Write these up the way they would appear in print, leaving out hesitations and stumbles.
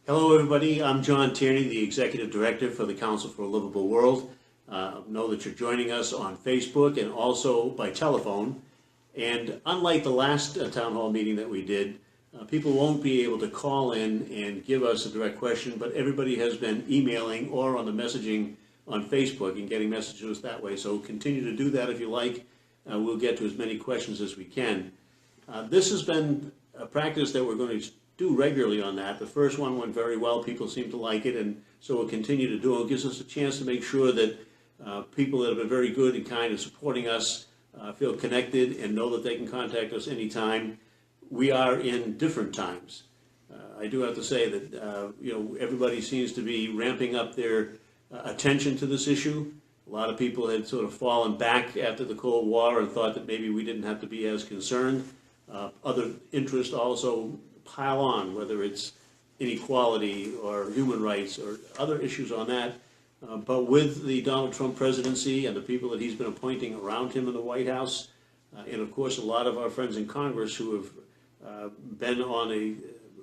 Hello, everybody. I'm John Tierney, the Executive Director for the Council for a Livable World. Know that you're joining us on Facebook and also by telephone. And unlike the last town hall meeting that we did, people won't be able to call in and give us a direct question, but everybody has been emailing or on the messaging on Facebook and getting messages that way. So continue to do that if you like. We'll get to as many questions as we can. This has been a practice that we're going to do regularly on that. The first one went very well. People seem to like it, and so we'll continue to do it. It gives us a chance to make sure that people that have been very good and kind and supporting us feel connected and know that they can contact us anytime. We are in different times. I do have to say that everybody seems to be ramping up their attention to this issue. A lot of people had sort of fallen back after the Cold War and thought that maybe we didn't have to be as concerned. Other interests also pile on, whether it's inequality or human rights or other issues on that. But with the Donald Trump presidency and the people that he's been appointing around him in the White House, and of course a lot of our friends in Congress who have been on a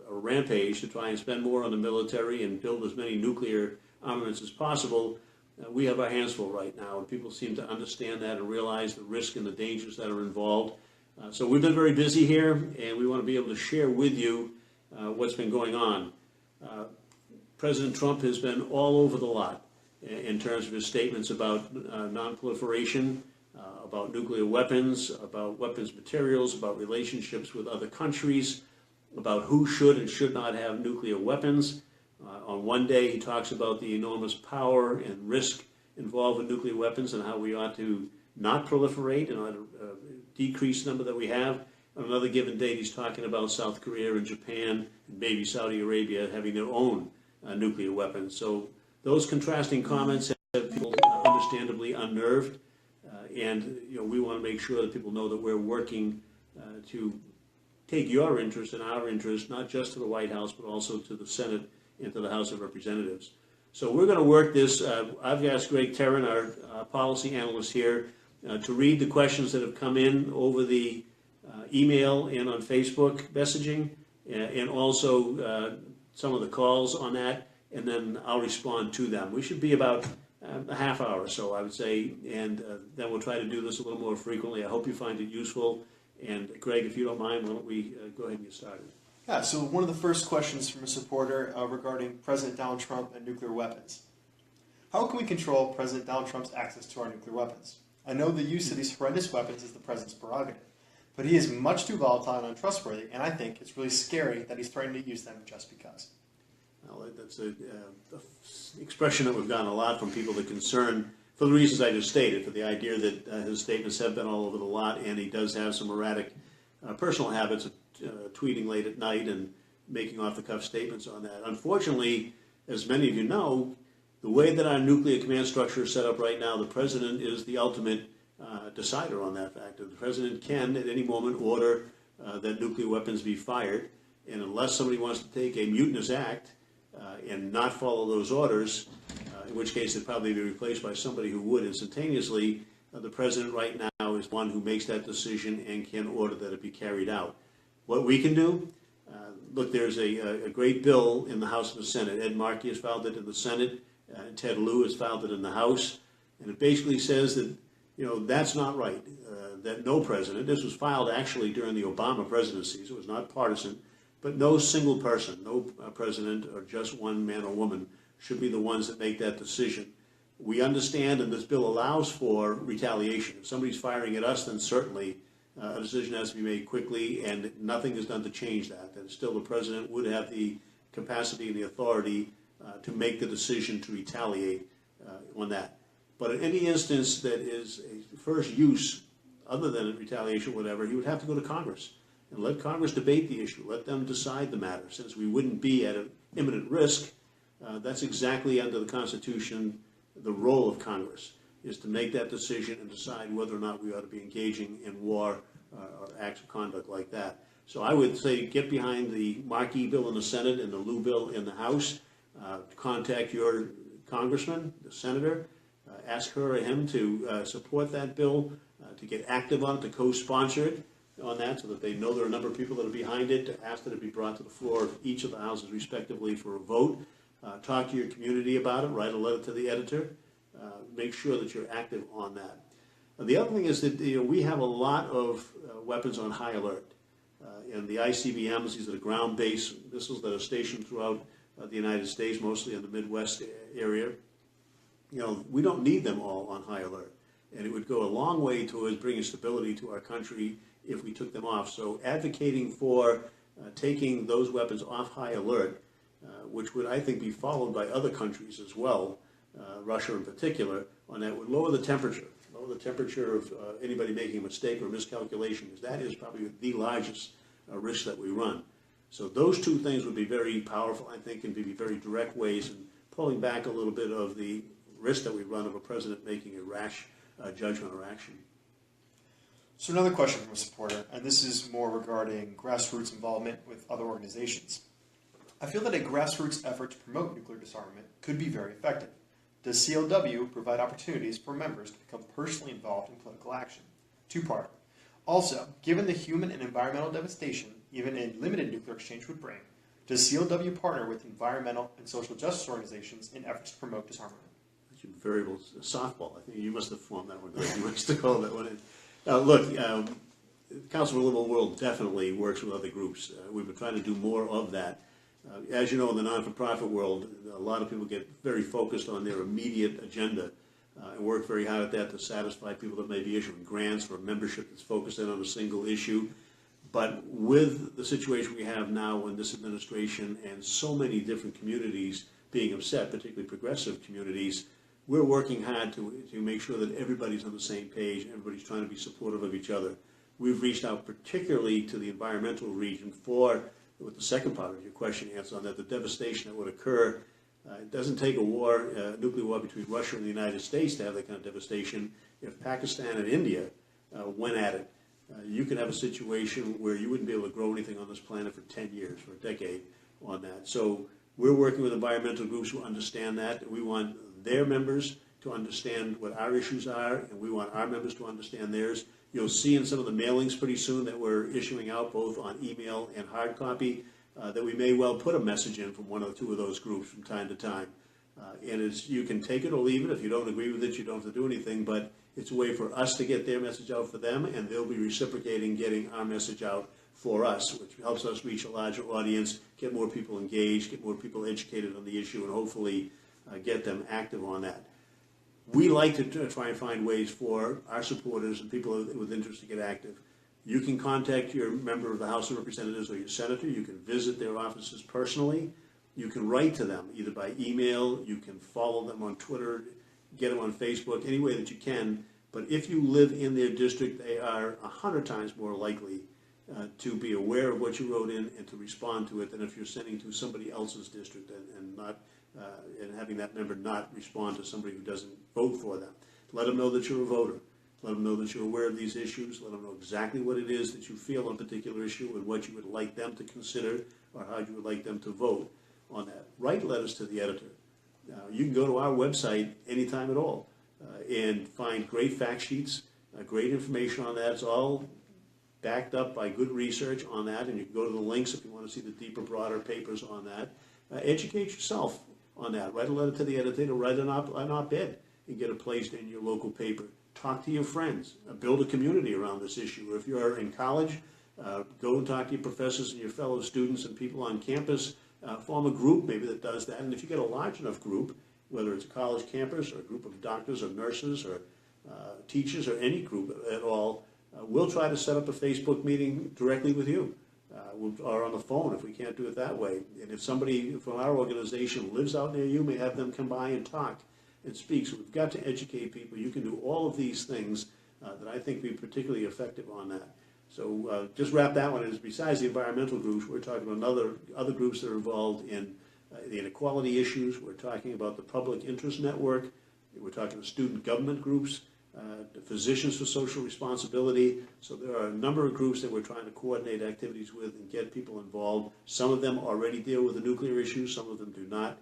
rampage to try and spend more on the military and build as many nuclear armaments as possible, we have our hands full right now, and people seem to understand that and realize the risk and the dangers that are involved. So we've been very busy here, and we want to be able to share with you what's been going on. President Trump has been all over the lot in terms of his statements about nonproliferation, about nuclear weapons, about weapons materials, about relationships with other countries, about who should and should not have nuclear weapons. On one day, he talks about the enormous power and risk involved with nuclear weapons and how we ought to not proliferate and ought to decrease the number that we have. On another given date, he's talking about South Korea and Japan and maybe Saudi Arabia having their own nuclear weapons. So those contrasting comments have people understandably unnerved, and we want to make sure that people know that we're working to take your interest and our interest, not just to the White House, but also to the Senate and to the House of Representatives. So we're going to work this. I've asked Greg Terran, our policy analyst here, to read the questions that have come in over the email and on Facebook messaging, and also some of the calls on that, and then I'll respond to them. We should be about a half hour or so, I would say, and then we'll try to do this a little more frequently. I hope you find it useful. And Greg, if you don't mind, why don't we go ahead and get started? Yeah, so one of the first questions from a supporter regarding President Donald Trump and nuclear weapons. How can we control President Donald Trump's access to our nuclear weapons? I know the use of these horrendous weapons is the president's prerogative, but he is much too volatile and untrustworthy, and I think it's really scary that he's threatening to use them just because. Well, that's an expression that we've gotten a lot from people that concern, for the reasons I just stated, for the idea that his statements have been all over the lot, and he does have some erratic personal habits of tweeting late at night and making off-the-cuff statements on that. Unfortunately, as many of you know, the way that our nuclear command structure is set up right now, the president is the ultimate decider on that factor. The president can, at any moment, order that nuclear weapons be fired, and unless somebody wants to take a mutinous act and not follow those orders, in which case it'd probably be replaced by somebody who would instantaneously, the president right now is one who makes that decision and can order that it be carried out. What we can do, look, there's a great bill in the House and the Senate. Ed Markey has filed it in the Senate. Ted Lieu has filed it in the House. And it basically says that, that's not right, that no president, this was filed actually during the Obama presidency, so it was not partisan, but no single person, no president or just one man or woman should be the ones that make that decision. We understand, and this bill allows for retaliation. If somebody's firing at us, then certainly a decision has to be made quickly, and nothing is done to change that. That still the president would have the capacity and the authority to make the decision to retaliate on that. But in any instance that is a first use, other than retaliation or whatever, he would have to go to Congress and let Congress debate the issue, let them decide the matter. Since we wouldn't be at an imminent risk, that's exactly under the Constitution the role of Congress, is to make that decision and decide whether or not we ought to be engaging in war or acts of conduct like that. So I would say get behind the Markey bill in the Senate and the Lieu bill in the House. Contact your congressman, the senator, ask her or him to support that bill, to get active on it, to co-sponsor it. on that so that they know there are a number of people that are behind it, to ask that it be brought to the floor of each of the houses respectively for a vote. Talk to your community about it, write a letter to the editor, make sure that you're active on that. The other thing is that we have a lot of weapons on high alert. And the ICBMs, these are the ground-based missiles that are stationed throughout the United States, mostly in the Midwest area. We don't need them all on high alert. And it would go a long way towards bringing stability to our country if we took them off. So advocating for taking those weapons off high alert, which would, I think, be followed by other countries as well, Russia in particular, on that would lower the temperature of anybody making a mistake or miscalculation, because that is probably the largest risk that we run. So those two things would be very powerful, I think, and be very direct ways in pulling back a little bit of the risk that we run of a president making a rash judgment or action. So another question from a supporter, and this is more regarding grassroots involvement with other organizations. I feel that a grassroots effort to promote nuclear disarmament could be very effective. Does CLW provide opportunities for members to become personally involved in political action? Two-part. Also, given the human and environmental devastation even a limited nuclear exchange would bring, does CLW partner with environmental and social justice organizations in efforts to promote disarmament? That's a variable softball. I think you must have formed that one. You must have called that one in. Look, the Council for Livable World definitely works with other groups. We've been trying to do more of that. As you know, in the non-for-profit world, a lot of people get very focused on their immediate agenda and work very hard at that to satisfy people that may be issuing grants for a membership that's focused in on a single issue. But with the situation we have now in this administration and so many different communities being upset, particularly progressive communities, we're working hard to make sure that everybody's on the same page and everybody's trying to be supportive of each other. We've reached out particularly to the environmental region for, with the second part of your question answer on that, the devastation that would occur. It doesn't take a war, nuclear war between Russia and the United States to have that kind of devastation. If Pakistan and India went at it, you could have a situation where you wouldn't be able to grow anything on this planet for 10 years, for a decade on that. So we're working with environmental groups who understand that. We want their members to understand what our issues are, and we want our members to understand theirs. You'll see in some of the mailings pretty soon that we're issuing out, both on email and hard copy, that we may well put a message in from one or two of those groups from time to time. And you can take it or leave it. If you don't agree with it, you don't have to do anything, but it's a way for us to get their message out for them, and they'll be reciprocating getting our message out for us, which helps us reach a larger audience, get more people engaged, get more people educated on the issue, and hopefully get them active on that. We like to try and find ways for our supporters and people with interest to get active. You can contact your member of the House of Representatives or your senator. You can visit their offices personally. You can write to them either by email. You can follow them on Twitter, get them on Facebook, any way that you can. But if you live in their district, they are 100 times more likely to be aware of what you wrote in and to respond to it than if you're sending to somebody else's district and not and having that member not respond to somebody who doesn't vote for them. Let them know that you're a voter. Let them know that you're aware of these issues. Let them know exactly what it is that you feel on a particular issue and what you would like them to consider or how you would like them to vote on that. Write letters to the editor. You can go to our website anytime at all and find great fact sheets, great information on that. It's all backed up by good research on that, and you can go to the links if you want to see the deeper, broader papers on that. Educate yourself on that. Write a letter to the editor, write an op-ed and get it placed in your local paper. Talk to your friends. Build a community around this issue. If you're in college, go and talk to your professors and your fellow students and people on campus. Form a group maybe that does that. And if you get a large enough group, whether it's a college campus or a group of doctors or nurses or teachers or any group at all, we'll try to set up a Facebook meeting directly with you. Or on the phone if we can't do it that way. And if somebody from our organization lives out near you, may have them come by and talk and speak. So we've got to educate people. You can do all of these things that I think be particularly effective on that. So just wrap that one as besides the environmental groups, we're talking about other groups that are involved in the inequality issues. We're talking about the public interest network. We're talking to student government groups. The Physicians for Social Responsibility. So there are a number of groups that we're trying to coordinate activities with and get people involved. Some of them already deal with the nuclear issue, some of them do not.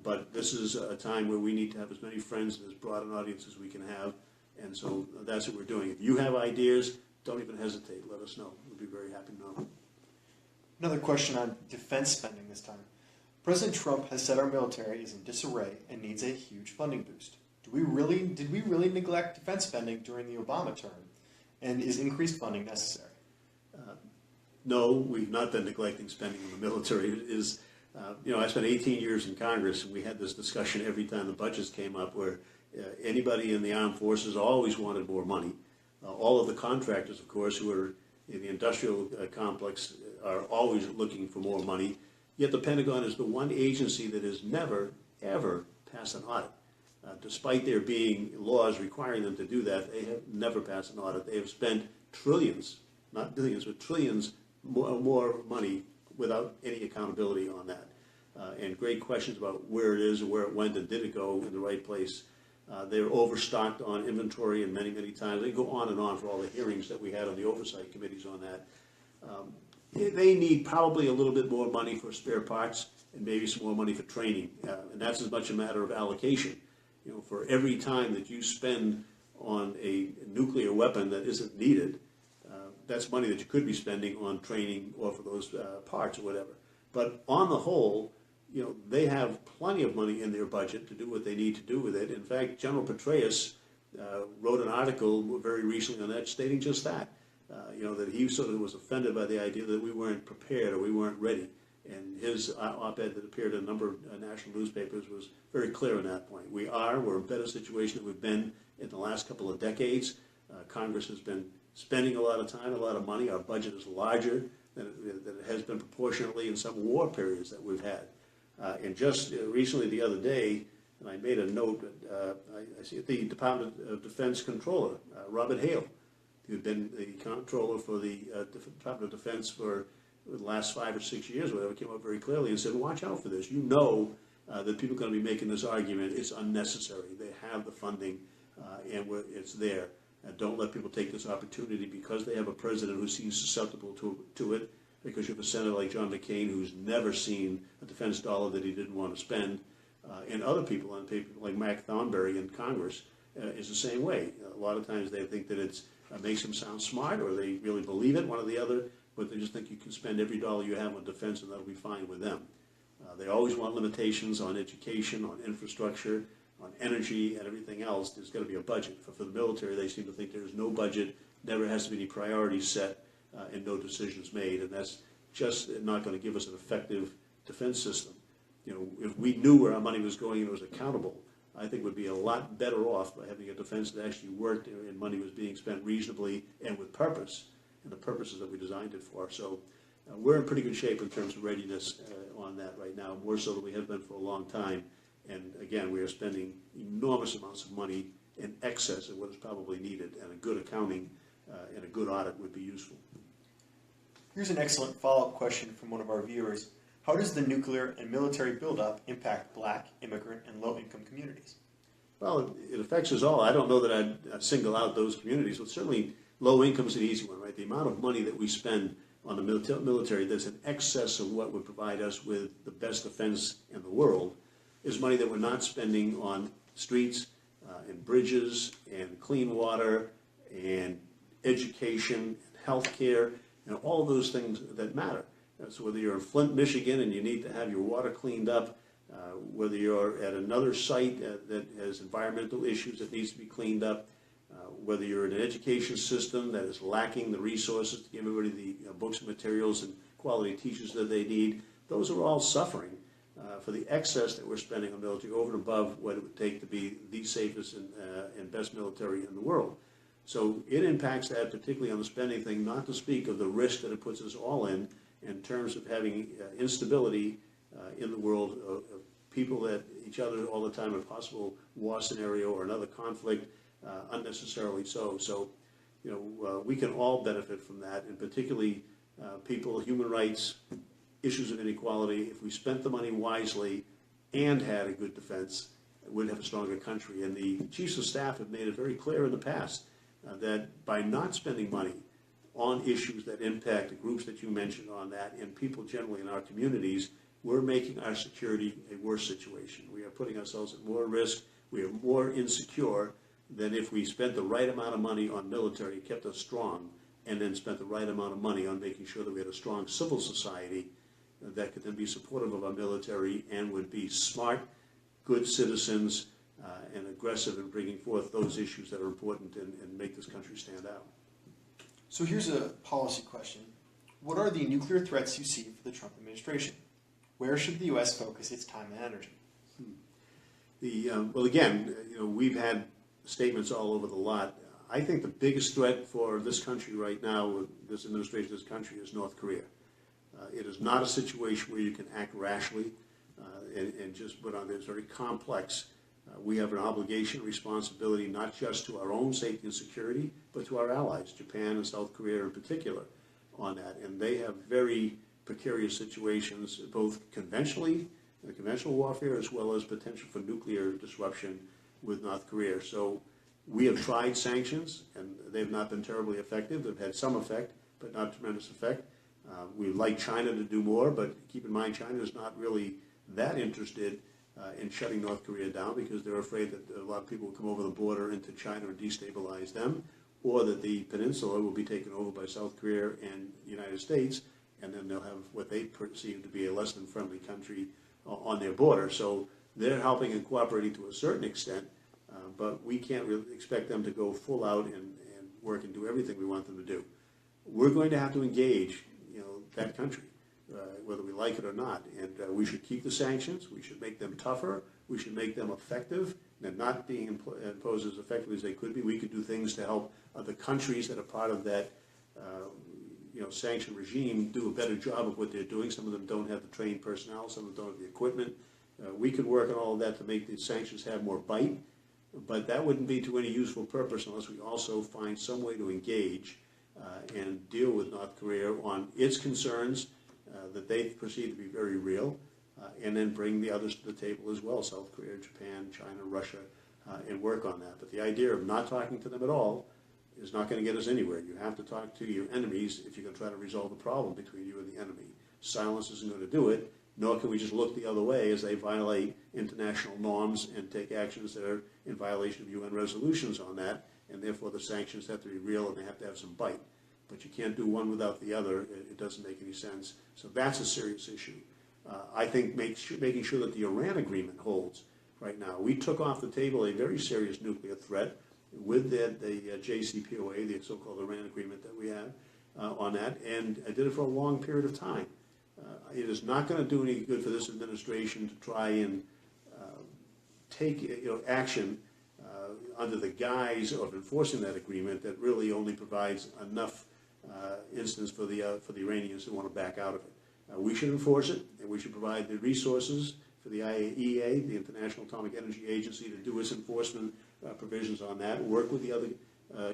But this is a time where we need to have as many friends and as broad an audience as we can have. And so that's what we're doing. If you have ideas, don't even hesitate. Let us know. would be very happy to know. Another question on defense spending this time. President Trump has said our military is in disarray and needs a huge funding boost. Did we really neglect defense spending during the Obama term? And is increased funding necessary? No, we've not been neglecting spending in the military. It is, I spent 18 years in Congress, and we had this discussion every time the budgets came up, where anybody in the armed forces always wanted more money. All of the contractors, of course, who are in the industrial complex are always looking for more money. Yet the Pentagon is the one agency that has never, ever passed an audit. Despite there being laws requiring them to do that, they have never passed an audit. They have spent trillions, not billions, but trillions more money without any accountability on that. And great questions about where it is and where it went and did it go in the right place. They're overstocked on inventory, and many, many times they go on and on for all the hearings that we had on the oversight committees on that. They need probably a little bit more money for spare parts and maybe some more money for training, and that's as much a matter of allocation. For every time that you spend on a nuclear weapon that isn't needed, that's money that you could be spending on training or for those parts or whatever. But on the whole, they have plenty of money in their budget to do what they need to do with it. In fact, General Petraeus wrote an article very recently on that, stating just that. That he sort of was offended by the idea that we weren't prepared or we weren't ready. And his op-ed that appeared in a number of national newspapers was very clear on that point. We're in a better situation than we've been in the last couple of decades. Congress has been spending a lot of time, a lot of money. Our budget is larger than it has been proportionately in some war periods that we've had. And just recently, the other day, and I made a note, I see the Department of Defense Controller, Robert Hale, who'd been the controller for the Department of Defense for the last 5 or 6 years, whatever, came up very clearly and said, watch out for this. That people are going to be making this argument. It's unnecessary. They have the funding, and it's there. Don't let people take this opportunity because they have a president who seems susceptible to it, because you have a senator like John McCain who's never seen a defense dollar that he didn't want to spend, and other people like Mac Thornberry in Congress is the same way. A lot of times they think that it makes them sound smart, or they really believe it, one or the other, but they just think you can spend every dollar you have on defense and that'll be fine with them. They always want limitations on education, on infrastructure, on energy, and everything else. There's got to be a budget. For the military, they seem to think there's no budget, never has to be any priorities set, and no decisions made, and that's just not going to give us an effective defense system. If we knew where our money was going and it was accountable, I think we'd be a lot better off by having a defense that actually worked and money was being spent reasonably and with purpose, and the purposes that we designed it for. So we're in pretty good shape in terms of readiness on that right now, more so than we have been for a long time. And again, we are spending enormous amounts of money in excess of what is probably needed, and a good accounting and a good audit would be useful. Here's an excellent follow-up question from one of our viewers. How does the nuclear and military buildup impact Black, immigrant, and low-income communities? Well, it affects us all. I don't know that I'd single out those communities, but certainly low income is an easy one, right? The amount of money that we spend on the military that's in excess of what would provide us with the best defense in the world is money that we're not spending on streets and bridges and clean water and education and health care and all those things that matter. So whether you're in Flint, Michigan, and you need to have your water cleaned up, whether you're at another site that has environmental issues that needs to be cleaned up, whether you're in an education system that is lacking the resources to give everybody the books and materials and quality teachers that they need, those are all suffering for the excess that we're spending on military over and above what it would take to be the safest and best military in the world. So it impacts that, particularly on the spending thing, not to speak of the risk that it puts us all in terms of having instability in the world of people at each other all the time, a possible war scenario or another conflict, unnecessarily so. So, we can all benefit from that, and particularly people, human rights, issues of inequality. If we spent the money wisely and had a good defense, we'd have a stronger country. And the chiefs of staff have made it very clear in the past that by not spending money on issues that impact the groups that you mentioned on that and people generally in our communities, we're making our security a worse situation. We are putting ourselves at more risk. We are more insecure than if we spent the right amount of money on military, kept us strong, and then spent the right amount of money on making sure that we had a strong civil society that could then be supportive of our military and would be smart, good citizens, and aggressive in bringing forth those issues that are important and make this country stand out. So here's a policy question. What are the nuclear threats you see for the Trump administration? Where should the U.S. focus its time and energy? Well, again, we've had statements all over the lot. I think the biggest threat for this country right now, with this administration, this country, is North Korea. It is not a situation where you can act rashly and just put on this. It's very complex. We have an obligation, responsibility, not just to our own safety and security, but to our allies, Japan and South Korea in particular, on that. And they have very precarious situations, both conventional warfare, as well as potential for nuclear disruption with North Korea. So we have tried sanctions, and they've not been terribly effective. They've had some effect, but not tremendous effect. We'd like China to do more, but keep in mind China is not really that interested in shutting North Korea down because they're afraid that a lot of people will come over the border into China and destabilize them, or that the peninsula will be taken over by South Korea and the United States, and then they'll have what they perceive to be a less than friendly country on their border. So they're helping and cooperating to a certain extent, but we can't really expect them to go full out and work and do everything we want them to do. We're going to have to engage, that country, whether we like it or not. And we should keep the sanctions. We should make them tougher. We should make them effective, and not being imposed as effectively as they could be. We could do things to help other countries that are part of that, sanction regime do a better job of what they're doing. Some of them don't have the trained personnel. Some of them don't have the equipment. We could work on all of that to make the sanctions have more bite, but that wouldn't be to any useful purpose unless we also find some way to engage and deal with North Korea on its concerns that they perceive to be very real, and then bring the others to the table as well, South Korea, Japan, China, Russia, and work on that. But the idea of not talking to them at all is not going to get us anywhere. You have to talk to your enemies if you're going to try to resolve the problem between you and the enemy. Silence isn't going to do it, nor can we just look the other way as they violate international norms and take actions that are in violation of UN resolutions on that, and therefore the sanctions have to be real and they have to have some bite. But you can't do one without the other. It doesn't make any sense. So that's a serious issue. I think making sure that the Iran agreement holds right now. We took off the table a very serious nuclear threat with the JCPOA, the so-called Iran agreement that we have on that, and I did it for a long period of time. It is not going to do any good for this administration to try and take action under the guise of enforcing that agreement that really only provides enough instance for the Iranians who want to back out of it. We should enforce it, and we should provide the resources for the IAEA, the International Atomic Energy Agency, to do its enforcement provisions on that, work with the other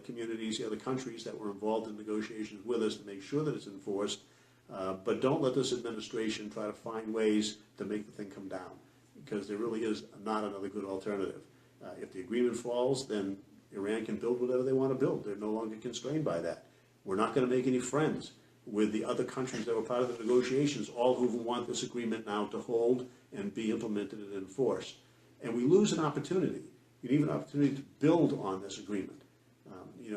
communities, the other countries that were involved in negotiations with us to make sure that it's enforced. But don't let this administration try to find ways to make the thing come down, because there really is not another good alternative. If the agreement falls, then Iran can build whatever they want to build. They're no longer constrained by that. We're not going to make any friends with the other countries that were part of the negotiations, all who want this agreement now to hold and be implemented and enforced. And we lose an opportunity. You need an opportunity to build on this agreement.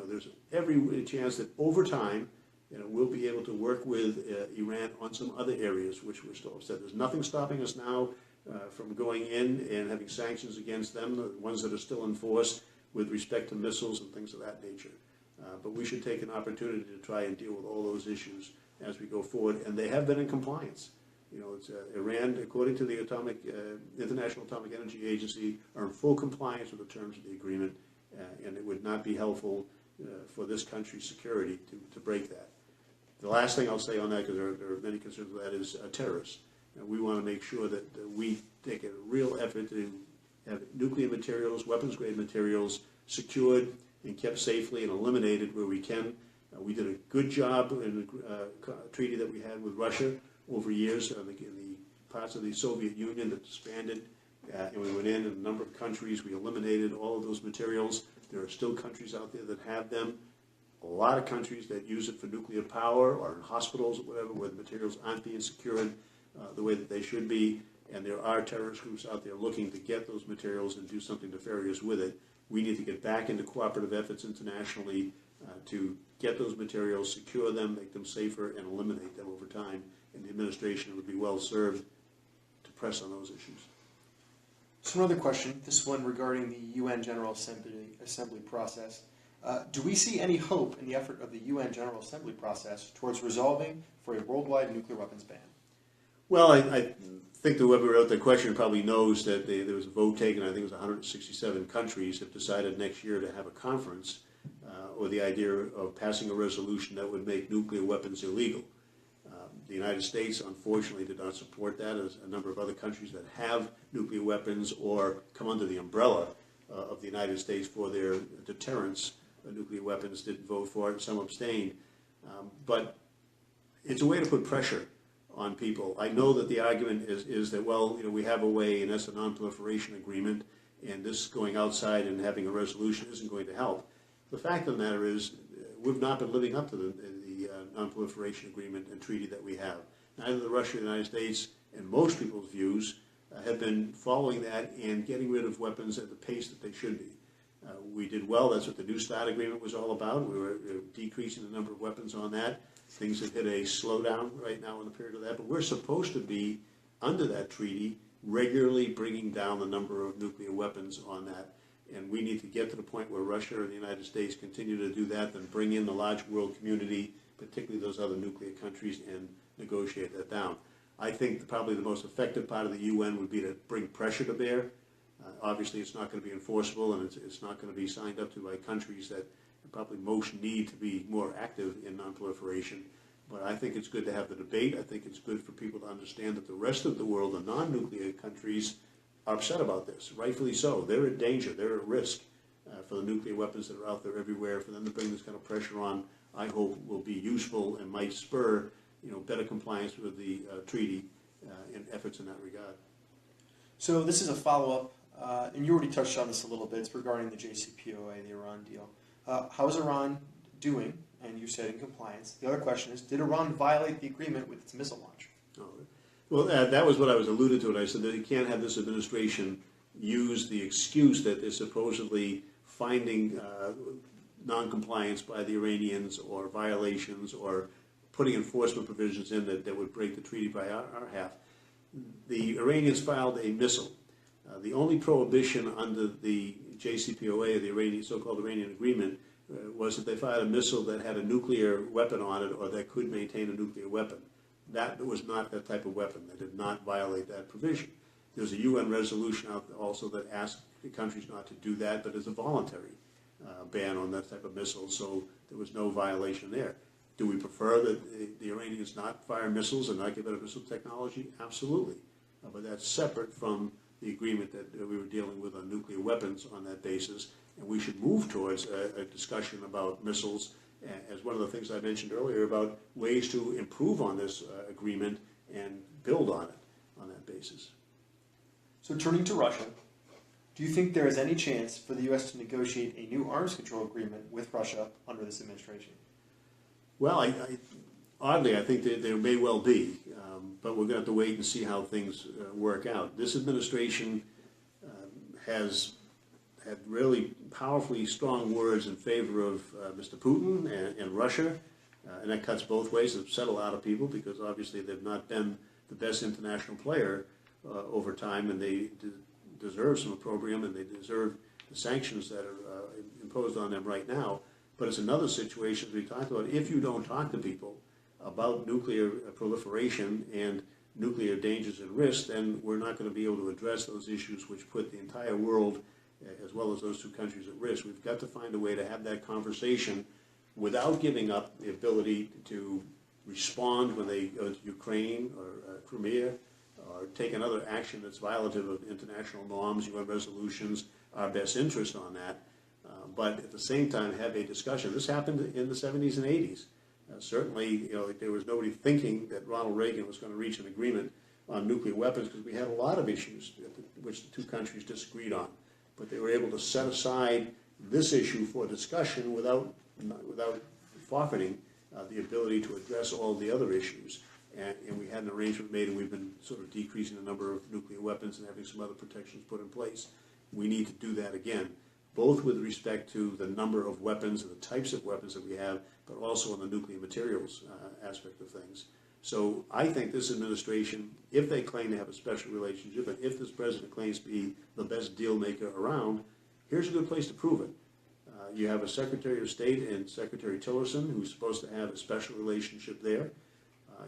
There's every chance that over time, we'll be able to work with Iran on some other areas which we're still upset. There's nothing stopping us now from going in and having sanctions against them, the ones that are still in force with respect to missiles and things of that nature. But we should take an opportunity to try and deal with all those issues as we go forward, and they have been in compliance. Iran, according to the International Atomic Energy Agency, are in full compliance with the terms of the agreement, and it would not be helpful for this country's security to break that. The last thing I'll say on that, because there are many concerns with that, is terrorists. We want to make sure that we take a real effort to have nuclear materials, weapons-grade materials, secured and kept safely and eliminated where we can. We did a good job in the treaty that we had with Russia over years in the parts of the Soviet Union that disbanded, and we went in a number of countries. We eliminated all of those materials. There are still countries out there that have them. A lot of countries that use it for nuclear power or in hospitals or whatever, where the materials aren't being secured the way that they should be, and there are terrorist groups out there looking to get those materials and do something nefarious with it. We need to get back into cooperative efforts internationally to get those materials, secure them, make them safer, and eliminate them over time. And the administration would be well served to press on those issues. So another question, this one regarding the UN General Assembly process. Do we see any hope in the effort of the UN General Assembly process towards resolving for a worldwide nuclear weapons ban? Well, I think whoever wrote the question probably knows that there was a vote taken. I think it was 167 countries have decided next year to have a conference with the idea of passing a resolution that would make nuclear weapons illegal. The United States, unfortunately, did not support that, as a number of other countries that have nuclear weapons or come under the umbrella of the United States for their deterrence of nuclear weapons didn't vote for it, and some abstained. But it's a way to put pressure on people. I know that the argument is that, well, we have a way, and that's a nonproliferation agreement, and this going outside and having a resolution isn't going to help. The fact of the matter is, we've not been living up to the nonproliferation agreement and treaty that we have. Neither the Russia or the United States, and most people's views, have been following that and getting rid of weapons at the pace that they should be. We did well. That's what the New START agreement was all about. We were decreasing the number of weapons on that. Things have hit a slowdown right now in the period of that, but we're supposed to be, under that treaty, regularly bringing down the number of nuclear weapons on that. And we need to get to the point where Russia and the United States continue to do that, then bring in the large world community, particularly those other nuclear countries, and negotiate that down. I think probably the most effective part of the UN would be to bring pressure to bear. Obviously, it's not going to be enforceable, and it's not going to be signed up to by countries that probably most need to be more active in nonproliferation. But I think it's good to have the debate. I think it's good for people to understand that the rest of the world, the non-nuclear countries, are upset about this, rightfully so. They're in danger. They're at risk for the nuclear weapons that are out there everywhere. For them to bring this kind of pressure on, I hope will be useful and might spur better compliance with the treaty and efforts in that regard. So this is a follow-up, and you already touched on this a little bit. It's regarding the JCPOA, the Iran deal. How's Iran doing? And you said in compliance. The other question is, did Iran violate the agreement with its missile launch? Oh, well, that was what I was alluded to, and I said that you can't have this administration use the excuse that they're supposedly finding non-compliance by the Iranians or violations or putting enforcement provisions in that would break the treaty by our half. The Iranians filed a missile. The only prohibition under the JCPOA, the so-called Iranian agreement, was that they fired a missile that had a nuclear weapon on it or that could maintain a nuclear weapon. That was not that type of weapon. They did not violate that provision. There's a UN resolution out there also that asked the countries not to do that, but it's a voluntary ban on that type of missile, so there was no violation there. Do we prefer that the Iranians not fire missiles and not give it a missile technology? Absolutely. But that's separate from the agreement that we were dealing with on nuclear weapons on that basis, and we should move towards a discussion about missiles as one of the things I mentioned earlier about ways to improve on this agreement and build on it on that basis. So turning to Russia, do you think there is any chance for the U.S. to negotiate a new arms control agreement with Russia under this administration? Well, oddly, I think that there may well be, but we're going to have to wait and see how things work out. This administration has had really powerfully strong words in favor of Mr. Putin and Russia, and that cuts both ways. It's upset a lot of people because obviously they've not been the best international player over time, and they deserve some opprobrium, and they deserve the sanctions that are imposed on them right now. But it's another situation, as we talked about, if you don't talk to people about nuclear proliferation and nuclear dangers and risks, then we're not going to be able to address those issues which put the entire world, as well as those two countries, at risk. We've got to find a way to have that conversation without giving up the ability to respond when they go to Ukraine or Crimea, or take another action that's violative of international norms, UN resolutions, our best interest on that. But at the same time, have a discussion. This happened in the 70s and 80s. Certainly, there was nobody thinking that Ronald Reagan was going to reach an agreement on nuclear weapons because we had a lot of issues which the two countries disagreed on. But they were able to set aside this issue for discussion without forfeiting the ability to address all the other issues. And we had an arrangement made, and we've been sort of decreasing the number of nuclear weapons and having some other protections put in place. We need to do that again. both with respect to the number of weapons and the types of weapons that we have, but also on the nuclear materials aspect of things. So I think this administration, if they claim to have a special relationship, and if this president claims to be the best deal maker around, here's a good place to prove it. You have a Secretary of State and Secretary Tillerson who's supposed to have a special relationship there.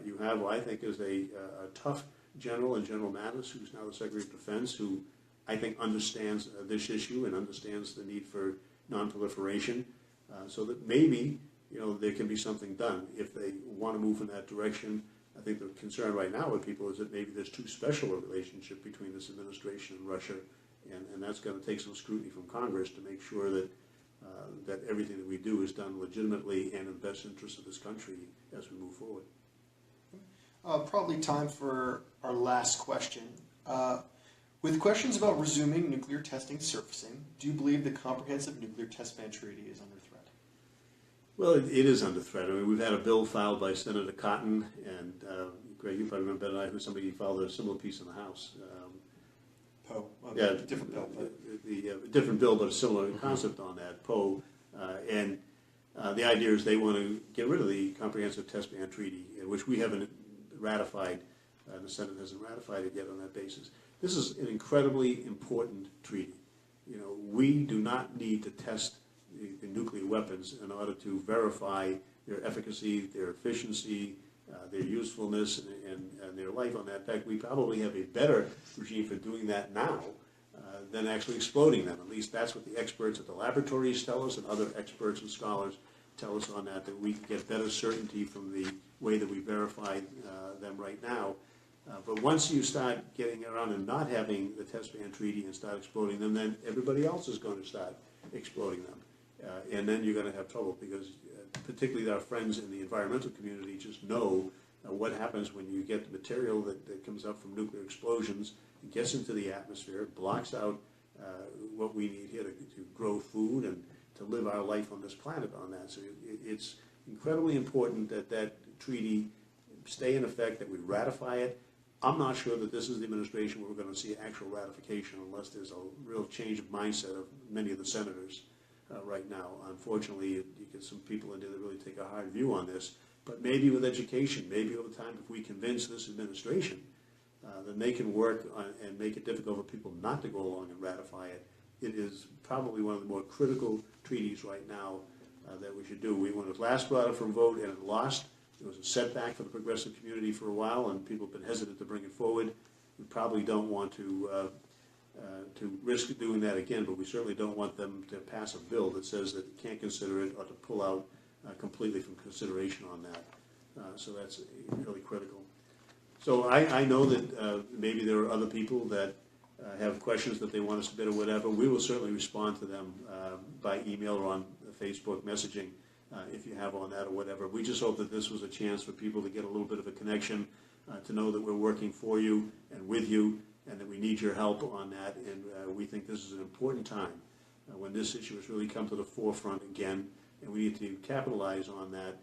You have, what I think, is a tough general in General Mattis, who's now the Secretary of Defense, who I think understands this issue and understands the need for nonproliferation, so that maybe there can be something done if they want to move in that direction. I think the concern right now with people is that maybe there's too special a relationship between this administration and Russia, and that's going to take some scrutiny from Congress to make sure that that everything that we do is done legitimately and in the best interest of this country as we move forward. Probably time for our last question. With questions about resuming nuclear testing surfacing, do you believe the Comprehensive Nuclear Test Ban Treaty is under threat? Well, it is under threat. I mean, we've had a bill filed by Senator Cotton, and Greg, you probably remember better than I, who somebody filed a similar piece in the House. Poe. Well, Yeah, different bill. The different bill, but a similar concept on that, Poe. And the idea is they want to get rid of the Comprehensive Test Ban Treaty, which we haven't ratified, and the Senate hasn't ratified it yet on that basis. This is an incredibly important treaty. We do not need to test the nuclear weapons in order to verify their efficacy, their efficiency, their usefulness, and their life on that. In fact, we probably have a better regime for doing that now than actually exploding them. At least that's what the experts at the laboratories tell us, and other experts and scholars tell us on that we can get better certainty from the way that we verify them right now. But once you start getting around and not having the test ban treaty and start exploding them, then everybody else is going to start exploding them. And then you're going to have trouble because particularly our friends in the environmental community just know what happens when you get the material that comes up from nuclear explosions, it gets into the atmosphere, blocks out what we need here to grow food and to live our life on this planet on that. So it's incredibly important that that treaty stay in effect, that we ratify it. I'm not sure that this is the administration where we're going to see actual ratification unless there's a real change of mindset of many of the senators right now. Unfortunately, you get some people in there that really take a hard view on this, but maybe with education, maybe over time, if we convince this administration, then they can work on, and make it difficult for people not to go along and ratify it. It is probably one of the more critical treaties right now that we should do. When it was last brought up for a vote and it lost, it was a setback for the progressive community for a while, and people have been hesitant to bring it forward. We probably don't want to risk doing that again, but we certainly don't want them to pass a bill that says that you can't consider it or to pull out completely from consideration on that. So that's really critical. So I know that maybe there are other people that have questions that they want to submit or whatever. We will certainly respond to them by email or on Facebook messaging if you have on that or whatever. We just hope that this was a chance for people to get a little bit of a connection, to know that we're working for you and with you, and that we need your help on that. And we think this is an important time when this issue has really come to the forefront again, and we need to capitalize on that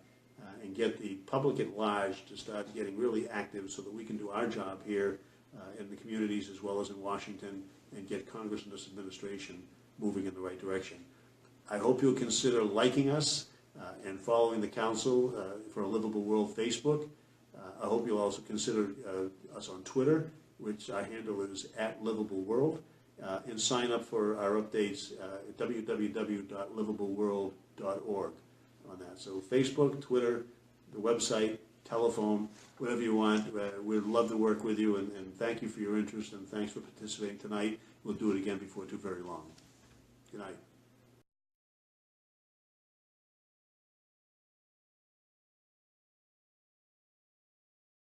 and get the public at large to start getting really active so that we can do our job here in the communities as well as in Washington and get Congress and this administration moving in the right direction. I hope you'll consider liking us and following the Council for a Livable World Facebook. I hope you'll also consider us on Twitter, which our handle is @LivableWorld, and sign up for our updates at www.livableworld.org on that. So Facebook, Twitter, the website, telephone, whatever you want. We'd love to work with you, and thank you for your interest, and thanks for participating tonight. We'll do it again before too very long. Good night.